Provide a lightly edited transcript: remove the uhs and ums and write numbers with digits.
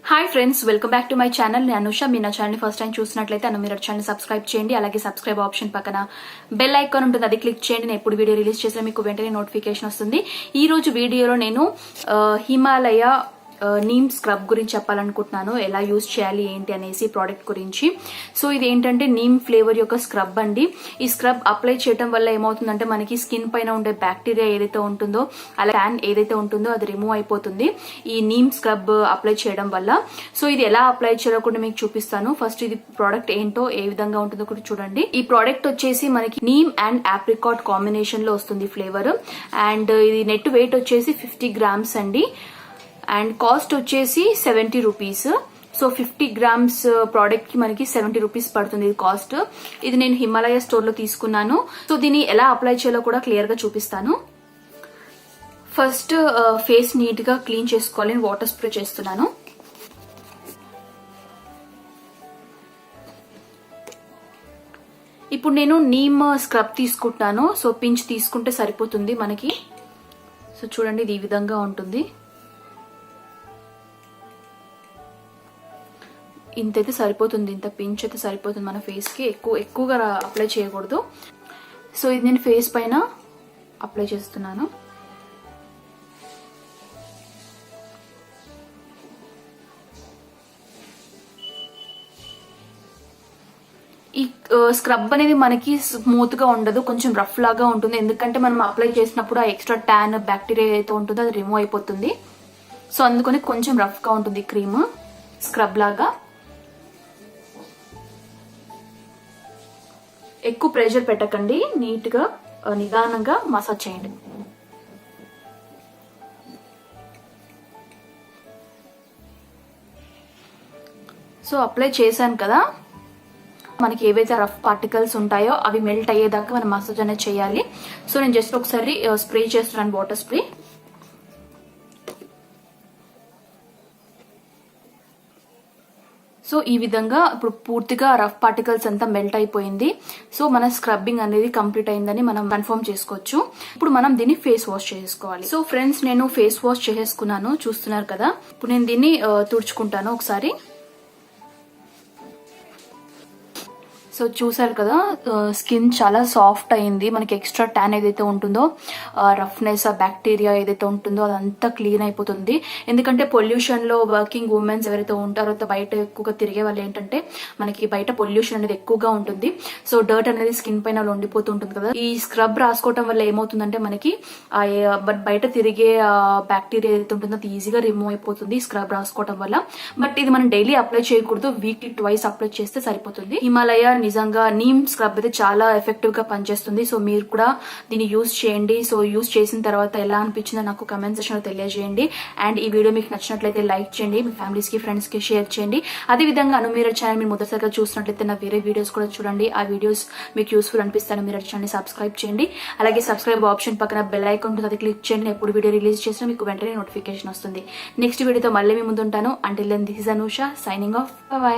Hi friends, welcome back to my channel. నేను అనుష. మీరు నా ఛానల్ ఫస్ట్ టైం చూసినట్లయితే మీరు ఛానల్ సబ్స్క్రైబ్ చేయండి. అలాగే సబ్స్క్రైబ్ ఆప్షన్ పక్కన బెల్ ఐకాన్ ఉంటుంది, అది క్లిక్ చేయండి. నేను ఎప్పుడు వీడియో రిలీజ్ చేసినా మీకు వెంటనే నోటిఫికేషన్ వస్తుంది. ఈ రోజు వీడియోలో నేను హిమాలయ నీమ్ స్క్రబ్ గురించి చెప్పాలనుకుంటున్నాను. ఎలా యూజ్ చేయాలి ఏంటి అనేసి ప్రోడక్ట్ గురించి. సో ఇది ఏంటంటే నీమ్ ఫ్లేవర్ యొక్క స్క్రబ్ అండి. ఈ స్క్రబ్ అప్లై చేయడం వల్ల ఏమవుతుందంటే మనకి స్కిన్ పైన ఉండే బ్యాక్టీరియా ఏదైతే ఉంటుందో, అలా ట్యాన్ ఏదైతే ఉంటుందో అది రిమూవ్ అయిపోతుంది ఈ నీమ్ స్క్రబ్ అప్లై చేయడం వల్ల. సో ఇది ఎలా అప్లై చేయాలో కూడా మీకు చూపిస్తాను. ఫస్ట్ ఇది ప్రోడక్ట్ ఏంటో, ఏ విధంగా ఉంటుందో కూడా చూడండి. ఈ ప్రోడక్ట్ వచ్చేసి మనకి నీమ్ అండ్ ఆప్రికాట్ కాంబినేషన్ లో వస్తుంది ఫ్లేవర్. అండ్ ఇది నెట్ వెయిట్ వచ్చేసి 50 grams అండి. అండ్ కాస్ట్ వచ్చేసి 70 rupees. సో 50 grams ప్రోడక్ట్ కి మనకి 70 rupees పడుతుంది కాస్ట్. ఇది నేను హిమాలయ స్టోర్ లో తీసుకున్నాను. సో దీన్ని ఎలా అప్లై చేయాలో కూడా క్లియర్ గా చూపిస్తాను. ఫస్ట్ ఫేస్ నీట్ గా క్లీన్ చేసుకోవాలి. వాటర్ స్ప్రే చేస్తున్నాను. ఇప్పుడు నేను నీమ్ స్క్రబ్ తీసుకుంటున్నాను. సో పించ్ తీసుకుంటే సరిపోతుంది మనకి. సో చూడండి, ఇది ఈ విధంగా ఉంటుంది. ఇంతైతే సరిపోతుంది, ఇంత పించ్ అయితే సరిపోతుంది మన ఫేస్ కి. ఎక్కువగా అప్లై చేయకూడదు. సో ఇది నేను ఫేస్ పైన అప్లై చేస్తున్నాను. ఈ స్క్రబ్ అనేది మనకి స్మూత్ గా ఉండదు, కొంచెం రఫ్ లాగా ఉంటుంది. ఎందుకంటే మనం అప్లై చేసినప్పుడు ఆ ఎక్స్ట్రా ట్యాన్ బ్యాక్టీరియా ఏదైతే ఉంటుందో అది రిమూవ్ అయిపోతుంది. సో అందుకని కొంచెం రఫ్ గా ఉంటుంది క్రీమ్ స్క్రబ్ లాగా. ఎక్కువ ప్రెషర్ పెట్టకండి, నీట్ గా నిదానంగా మసాజ్ చేయండి. సో అప్లై చేశాను కదా, మనకి ఏవైతే రఫ్ పార్టికల్స్ ఉంటాయో అవి మెల్ట్ అయ్యేదాకా మనం మసాజ్ అనేది చేయాలి. సో నేను జస్ట్ ఒకసారి స్ప్రే చేస్తున్నాను, వాటర్ స్ప్రే. సో ఈ విధంగా ఇప్పుడు పూర్తిగా రఫ్ పార్టికల్స్ అంతా మెల్ట్ అయిపోయింది. సో మన స్క్రబ్బింగ్ అనేది కంప్లీట్ అయిందని మనం కన్ఫర్మ్ చేసుకోవచ్చు. ఇప్పుడు మనం దీన్ని ఫేస్ వాష్ చేసుకోవాలి. సో ఫ్రెండ్స్, నేను ఫేస్ వాష్ చేసేసుకున్నాను, చూస్తున్నారు కదా. ఇప్పుడు నేను దీన్ని తుడుచుకుంటాను ఒకసారి. సో చూసారు కదా, స్కిన్ చాలా సాఫ్ట్ అయింది. మనకి ఎక్స్ట్రా ట్యాన్ ఏదైతే ఉంటుందో, రఫ్నెస్, బ్యాక్టీరియా ఏదైతే ఉంటుందో అదంతా క్లీన్ అయిపోతుంది. ఎందుకంటే పొల్యూషన్ లో వర్కింగ్ ఉమెన్స్ ఎవరైతే ఉంటారో, బయట ఎక్కువగా తిరిగే వాళ్ళు ఏంటంటే మనకి బయట పొల్యూషన్ అనేది ఎక్కువగా ఉంటుంది. సో డర్ట్ అనేది స్కిన్ పైన ఉండిపోతూ ఉంటుంది కదా. ఈ స్క్రబ్ రాసుకోవడం వల్ల ఏమవుతుందంటే మనకి బయట తిరిగే బ్యాక్టీరియా ఏదైతే ఉంటుందో అది ఈజీగా రిమూవ్ అయిపోతుంది స్క్రబ్ రాసుకోవడం వల్ల. బట్ ఇది మనం డైలీ అప్లై చేయకూడదు, వీక్లీ ట్వైస్ అప్లై చేస్తే సరిపోతుంది. హిమాలయ నిజంగా నీమ్ స్క్రబ్ అయితే చాలా ఎఫెక్టివ్ గా పనిచేస్తుంది. సో మీరు కూడా దీన్ని యూజ్ చేయండి. సో యూజ్ చేసిన తర్వాత ఎలా అనిపించిందో నాకు కమెంట్ సెక్షన్ లో తెలియజేయండి. అండ్ ఈ వీడియో మీకు నచ్చినట్లయితే లైక్ చేయండి, మీ ఫ్యామిలీస్ కి, ఫ్రెండ్స్ కి షేర్ చేయండి. అదే విధంగా మీరు ఛానల్ మీరు మొదటిసారిగా చూసినట్లయితే నా వేరే వీడియోస్ కూడా చూడండి. ఆ వీడియోస్ మీకు యూస్ఫుల్ అనిపిస్తాను, మీరు ఛానల్ సబ్స్క్రైబ్ చేయండి. అలాగే సబ్స్క్రైబ్ ఆప్షన్ పక్కన బెల్ ఐకాన్ ఉంటుంది, అది క్లిక్ చేయండి. ఎప్పుడు వీడియో రిలీజ్ చేసినా మీకు వెంటనే నోటిఫికేషన్ వస్తుంది. నెక్స్ట్ వీడియోతో మళ్ళీ మీ ముందు ఉంటాను. Until then, this is Anusha signing off. By.